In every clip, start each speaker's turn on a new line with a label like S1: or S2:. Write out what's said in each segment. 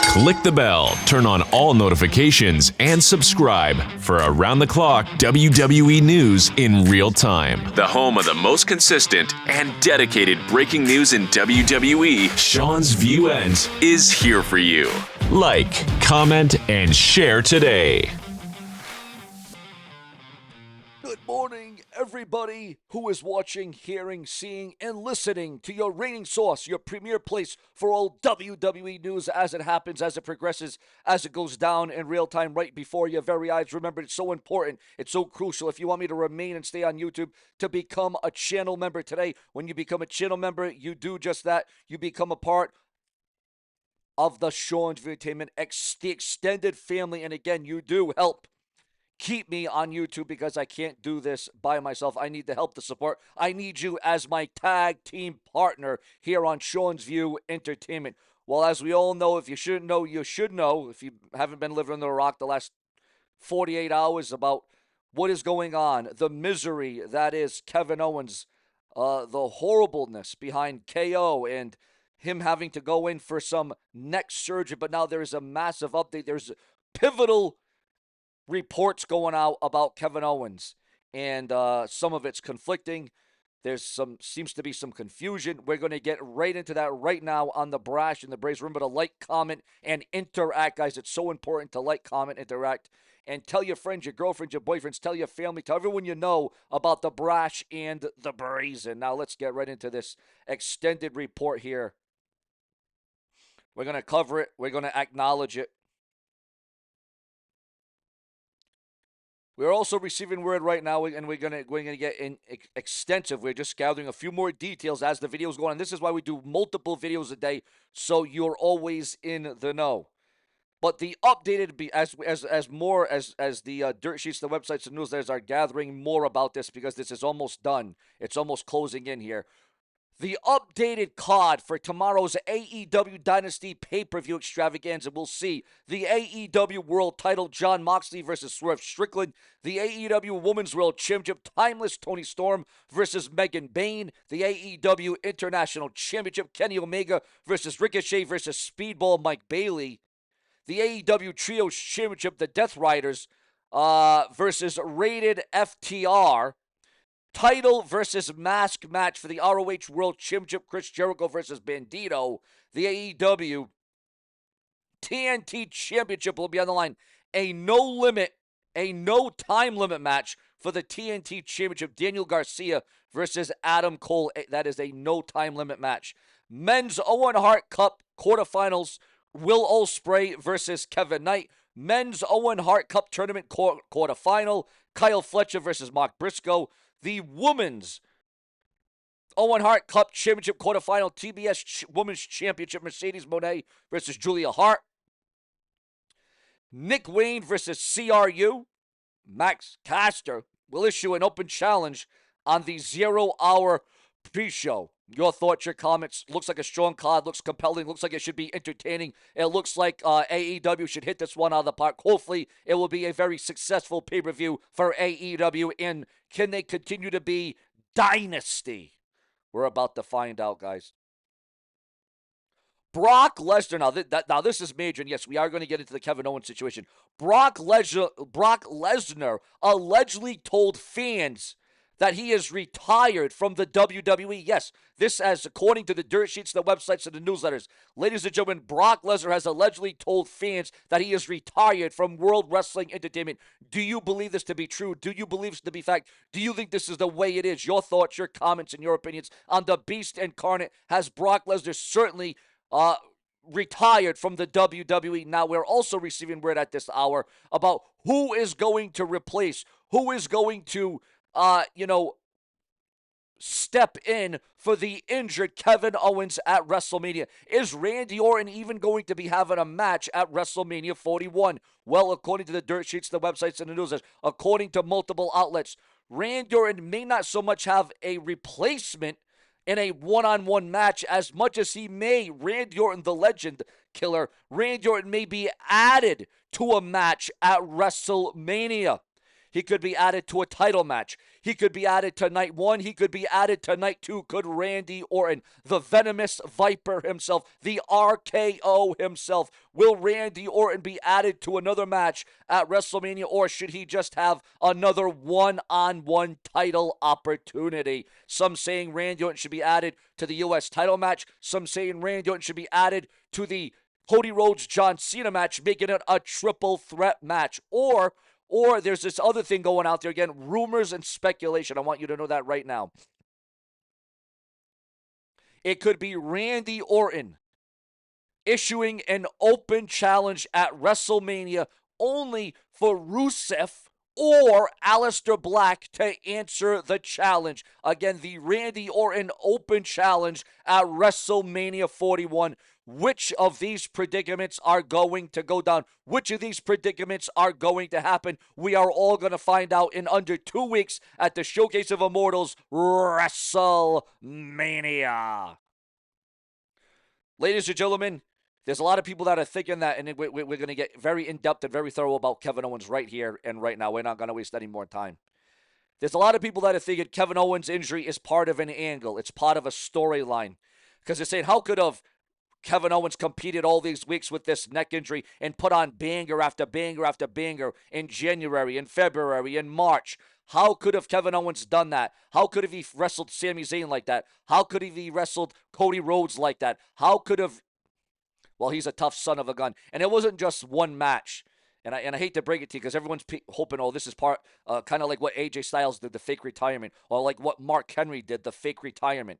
S1: Click the bell, turn on all notifications, and subscribe for around-the-clock WWE news in real time. The home of the most consistent and dedicated breaking news in WWE, Seanzviewent, is here for you. Like, comment, and share today.
S2: Good morning, everybody who is watching, hearing, seeing, and listening to your reigning source, your premier place for all WWE news as it happens, as it progresses, as it goes down in real time right before your very eyes. Remember, it's so important. It's so crucial. If you want me to remain and stay on YouTube, to become a channel member today. When you become a channel member, you do just that. You become a part of the Seanzviewent, the extended family. And again, you do help keep me on YouTube because I can't do this by myself. I need the help, the support. I need you as my tag team partner here on Seanzview Entertainment. Well, as we all know, if you shouldn't know, you should know. If you haven't been living under a rock the last 48 hours about what is going on, the misery that is Kevin Owens, the horribleness behind KO and him having to go in for some neck surgery. But now there is a massive update. There's pivotal reports going out about Kevin Owens, and some of it's conflicting. Seems to be some confusion. We're going to get right into that right now on the Brash and the Braves. Remember to like, comment, and interact, guys. It's so important to like, comment, interact, and tell your friends, your girlfriends, your boyfriends, tell your family, tell everyone you know about the Brash and the Brazen. Now let's get right into this extended report here. We're going to cover it. We're going to acknowledge it. We're also receiving word right now, and we're gonna get in extensive. We're just gathering a few more details as the videos go on. And this is why we do multiple videos a day, so you're always in the know. But the updated, as the dirt sheets, the websites, the newsletters are gathering more about this because this is almost done. It's almost closing in here. The updated card for tomorrow's AEW Dynasty pay-per-view extravaganza will see the AEW World Title Jon Moxley versus Swerve Strickland, the AEW Women's World Championship Timeless Toni Storm versus Megan Bayne, the AEW International Championship Kenny Omega versus Ricochet versus Speedball Mike Bailey, the AEW Trios Championship The Death Riders versus Rated FTR, title versus mask match for the ROH World Championship, Chris Jericho versus Bandito. The AEW TNT Championship will be on the line. A no time limit match for the TNT Championship, Daniel Garcia versus Adam Cole. That is a no time limit match. Men's Owen Hart Cup quarterfinals, Will Ospreay versus Kevin Knight. Men's Owen Hart Cup tournament quarterfinal, Kyle Fletcher versus Mark Briscoe. The Women's Owen Hart Cup Championship quarterfinal, TBS Women's Championship, Mercedes Moné versus Julia Hart. Nick Wayne versus CRU. Max Caster will issue an open challenge on the 0 hour pre-show. Your thoughts, your comments. Looks like a strong card. Looks compelling. Looks like it should be entertaining. It looks like AEW should hit this one out of the park. Hopefully, it will be a very successful pay-per-view for AEW. And can they continue to be Dynasty? We're about to find out, guys. Brock Lesnar. Now this is major, and yes, we are going to get into the Kevin Owens situation. Brock Lesnar allegedly told fans that he is retired from the WWE. Yes, this as according to the dirt sheets, the websites, and the newsletters. Ladies and gentlemen, Brock Lesnar has allegedly told fans that he is retired from World Wrestling Entertainment. Do you believe this to be true? Do you believe this to be fact? Do you think this is the way it is? Your thoughts, your comments, and your opinions on the Beast Incarnate. Has Brock Lesnar certainly retired from the WWE? Now, we're also receiving word at this hour about who is going to replace, who is going to step in for the injured Kevin Owens at WrestleMania. Is Randy Orton even going to be having a match at WrestleMania 41? Well, according to the dirt sheets, the websites, and the newsletters, according to multiple outlets, Randy Orton may not so much have a replacement in a one-on-one match as much as he may, Randy Orton, the legend killer, Randy Orton may be added to a match at WrestleMania. He could be added to a title match. He could be added to night 1. He could be added to night 2. Could Randy Orton, the venomous Viper himself, the RKO himself, will Randy Orton be added to another match at WrestleMania, or should he just have another one-on-one title opportunity? Some saying Randy Orton should be added to the U.S. title match. Some saying Randy Orton should be added to the Cody Rhodes John Cena match, making it a triple threat match. Or there's this other thing going out there. Again, rumors and speculation. I want you to know that right now. It could be Randy Orton issuing an open challenge at WrestleMania only for Rusev or Aleister Black to answer the challenge. Again, the Randy Orton open challenge at WrestleMania 41. Which of these predicaments are going to go down? Which of these predicaments are going to happen? We are all going to find out in under 2 weeks at the Showcase of Immortals WrestleMania. Ladies and gentlemen, there's a lot of people that are thinking that, and we're going to get very in-depth and very thorough about Kevin Owens right here and right now. We're not going to waste any more time. There's a lot of people that are thinking Kevin Owens' injury is part of an angle. It's part of a storyline. Because they're saying, how could Kevin Owens competed all these weeks with this neck injury and put on banger after banger after banger in January, in February, in March? How could have Kevin Owens done that? How could have he wrestled Sami Zayn like that? How could have he wrestled Cody Rhodes like that? How could have... Well, he's a tough son of a gun. And it wasn't just one match. And I hate to break it to you because everyone's hoping, oh, this is part, kind of like what AJ Styles did, the fake retirement, or like what Mark Henry did, the fake retirement.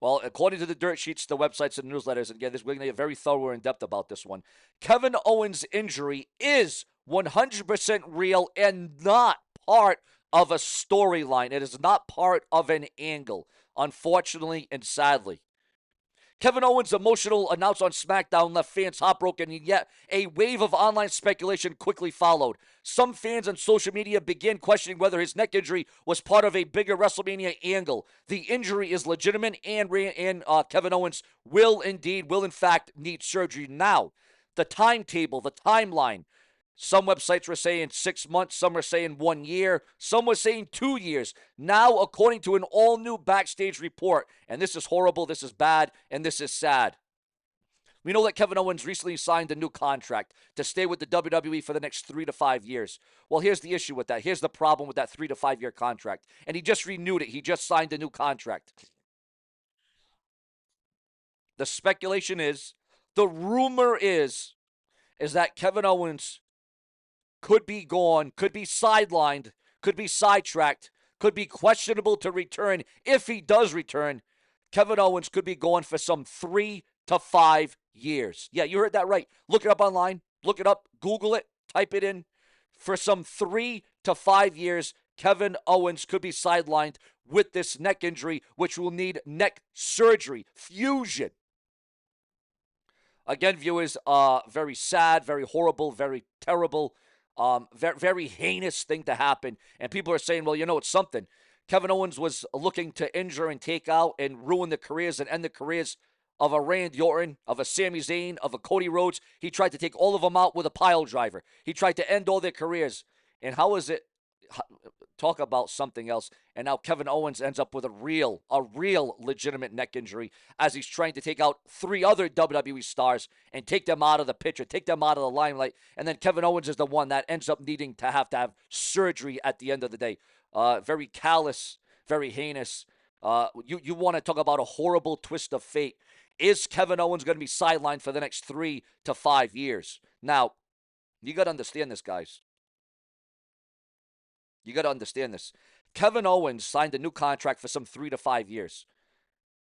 S2: Well, according to the dirt sheets, the websites, and newsletters, and again, we're going to get very thorough and in-depth about this one. Kevin Owens' injury is 100% real and not part of a storyline. It is not part of an angle, unfortunately and sadly. Kevin Owens' emotional announce on SmackDown left fans heartbroken, and yet a wave of online speculation quickly followed. Some fans on social media began questioning whether his neck injury was part of a bigger WrestleMania angle. The injury is legitimate, and Kevin Owens will in fact need surgery. Now, the timetable, the timeline. Some websites were saying 6 months, some were saying 1 year, some were saying 2 years. Now, according to an all-new backstage report, and this is horrible, this is bad, and this is sad. We know that Kevin Owens recently signed a new contract to stay with the WWE for the next 3 to 5 years. Well, here's the issue with that. Here's the problem with that 3 to 5 year contract. And he just renewed it. He just signed a new contract. The speculation is, the rumor is that Kevin Owens could be gone, could be sidelined, could be sidetracked, could be questionable to return. If he does return, Kevin Owens could be gone for some 3 to 5 years. Yeah, you heard that right. Look it up online. Look it up. Google it. Type it in. For some 3 to 5 years, Kevin Owens could be sidelined with this neck injury, which will need neck surgery, fusion. Again, viewers, very sad, very horrible, very terrible. Very heinous thing to happen. And people are saying, well, you know, it's something. Kevin Owens was looking to injure and take out and ruin the careers and end the careers of a Randy Orton, of a Sami Zayn, of a Cody Rhodes. He tried to take all of them out with a pile driver. He tried to end all their careers. And how is it? Talk about something else. And now Kevin Owens ends up with a real legitimate neck injury as he's trying to take out 3 other WWE stars and take them out of the picture, take them out of the limelight. And then Kevin Owens is the one that ends up needing to have surgery at the end of the day. Very callous, very heinous. You want to talk about a horrible twist of fate. Is Kevin Owens going to be sidelined for the next 3 to 5 years? Now, you got to understand this, guys. You got to understand this. Kevin Owens signed a new contract for some 3 to 5 years.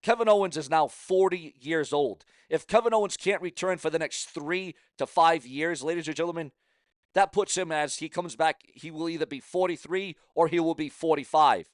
S2: Kevin Owens is now 40 years old. If Kevin Owens can't return for the next 3 to 5 years, ladies and gentlemen, that puts him, as he comes back, he will either be 43 or he will be 45.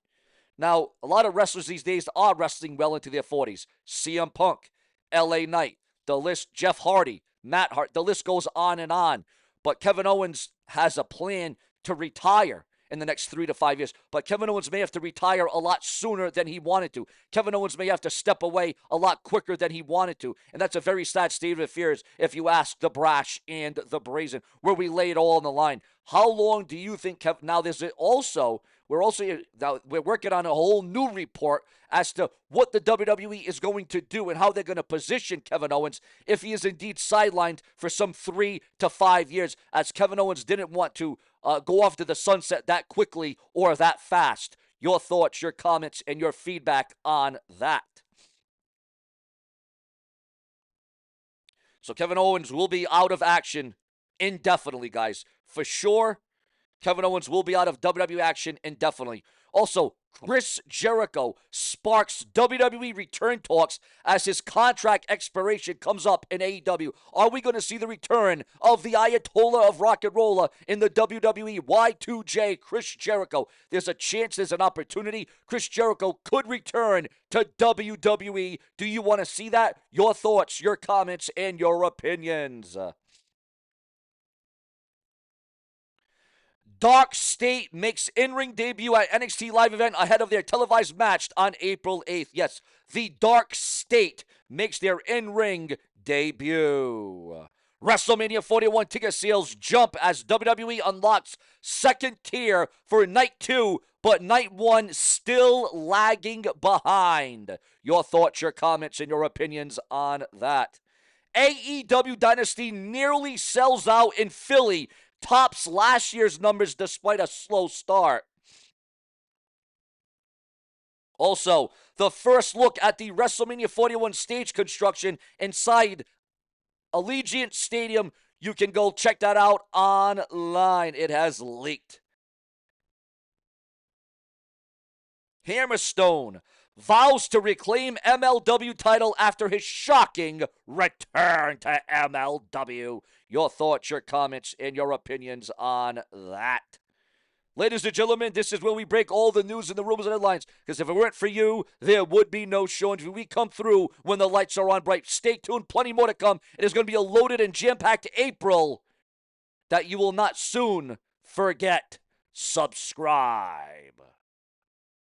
S2: Now, a lot of wrestlers these days are wrestling well into their 40s. CM Punk, LA Knight, the list, Jeff Hardy, Matt Hart, the list goes on and on. But Kevin Owens has a plan to retire. in the next 3 to 5 years. But Kevin Owens may have to retire a lot sooner than he wanted to. Kevin Owens may have to step away a lot quicker than he wanted to. And that's a very sad state of affairs if you ask the brash and the brazen, where we lay it all on the line. How long do you think Kevin... Now, there's also... We're working on a whole new report as to what the WWE is going to do and how they're going to position Kevin Owens if he is indeed sidelined for some 3 to 5 years, as Kevin Owens didn't want to go off to the sunset that quickly or that fast. Your thoughts, your comments, and your feedback on that. So Kevin Owens will be out of action indefinitely, guys. For sure, Kevin Owens will be out of WWE action indefinitely. Also, Chris Jericho sparks WWE return talks as his contract expiration comes up in AEW. Are we going to see the return of the Ayatollah of Rock and Roller in the WWE? Y2J, Chris Jericho. There's a chance, there's an opportunity. Chris Jericho could return to WWE. Do you want to see that? Your thoughts, your comments, and your opinions. Dark State makes in-ring debut at NXT Live event ahead of their televised match on April 8th. Yes, the Dark State makes their in-ring debut. WrestleMania 41 ticket sales jump as WWE unlocks second tier for Night 2, but Night 1 still lagging behind. Your thoughts, your comments, and your opinions on that. AEW Dynasty nearly sells out in Philly, tops last year's numbers despite a slow start. Also, the first look at the WrestleMania 41 stage construction inside Allegiant Stadium. You can go check that out online. It has leaked. Hammerstone vows to reclaim MLW title after his shocking return to MLW. Your thoughts, your comments, and your opinions on that. Ladies and gentlemen, this is where we break all the news and the rumors and headlines, because if it weren't for you, there would be no Seanzviewent. We come through when the lights are on bright. Stay tuned, plenty more to come. It is going to be a loaded and jam-packed April that you will not soon forget. Subscribe.